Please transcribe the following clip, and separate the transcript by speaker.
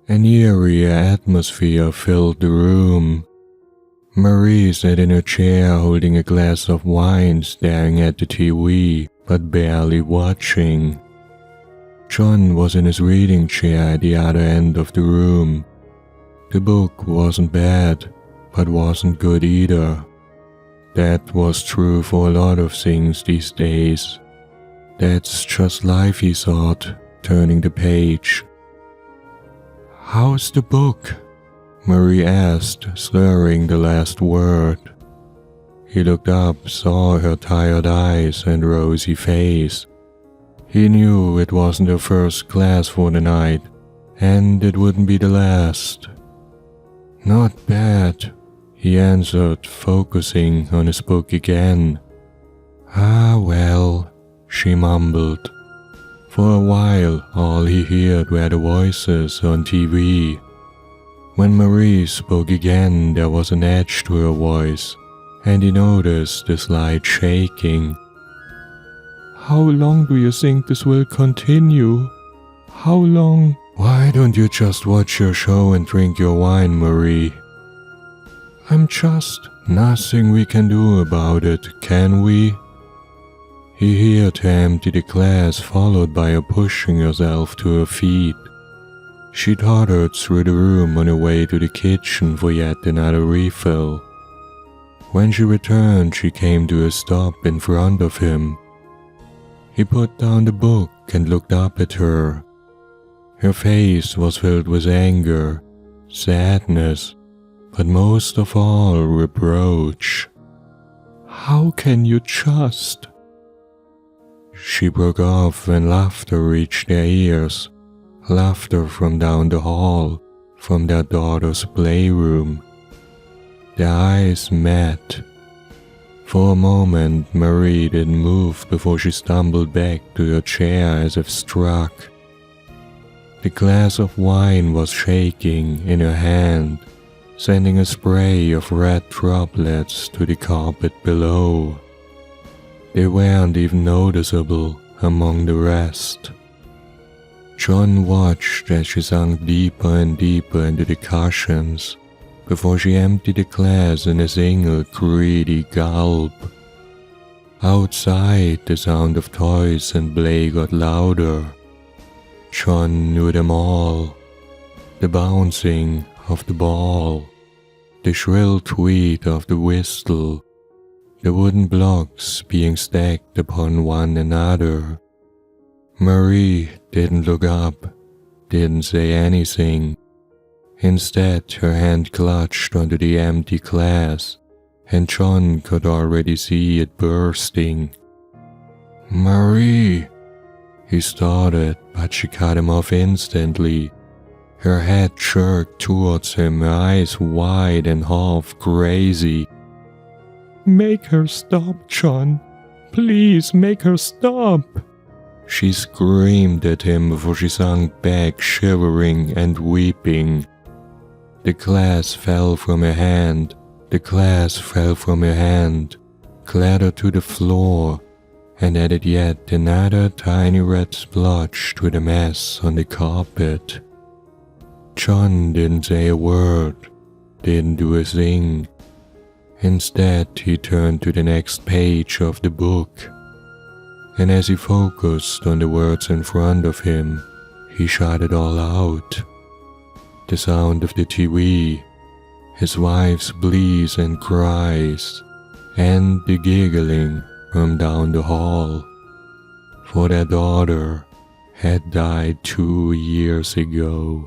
Speaker 1: An eerie atmosphere filled the room. Marie sat in her chair holding a glass of wine, staring at the TV, but barely watching. John was in his reading chair at the other end of the room. The book wasn't bad, but wasn't good either. That was true for a lot of things these days. That's just life, he thought, turning the page. "How's the book?" Marie asked, slurring the last word. He looked up, saw her tired eyes and rosy face. He knew it wasn't her first class for the night, and it wouldn't be the last. "Not bad," he answered, focusing on his book again. "Ah, well," she mumbled. For a while, all he heard were the voices on TV. When Marie spoke again, there was an edge to her voice, and he noticed the slight shaking. "How long do you think this will continue? How long?" "Why don't you just watch your show and drink your wine, Marie?" Nothing we can do about it, can we?" He heard her empty the glass, followed by her pushing herself to her feet. She tottered through the room on her way to the kitchen for yet another refill. When she returned, she came to a stop in front of him. He put down the book and looked up at her. Her face was filled with anger, sadness, but most of all reproach. "How can you just?" She broke off when laughter reached their ears, laughter from down the hall, from their daughter's playroom. Their eyes met. For a moment, Marie didn't move before she stumbled back to her chair as if struck. The glass of wine was shaking in her hand, sending a spray of red droplets to the carpet below. They weren't even noticeable among the rest. John watched as she sunk deeper and deeper into the cushions before she emptied the glass in a single greedy gulp. Outside, the sound of toys and play got louder. John knew them all. The bouncing of the ball, the shrill tweet of the whistle, the wooden blocks being stacked upon one another. Marie didn't look up, didn't say anything. Instead, her hand clutched onto the empty glass, and John could already see it bursting. "Marie!" He started, but she cut him off instantly. Her head jerked towards him, her eyes wide and half crazy. "Make her stop, John. Please make her stop." She screamed at him before she sunk back, shivering and weeping. The glass fell from her hand. The glass fell from her hand, clattered to the floor, and added yet another tiny red splotch to the mess on the carpet. John didn't say a word, didn't do a thing. Instead, he turned to the next page of the book, and as he focused on the words in front of him, he shut it all out. The sound of the TV, his wife's pleas and cries, and the giggling from down the hall, for their daughter had died 2 years ago.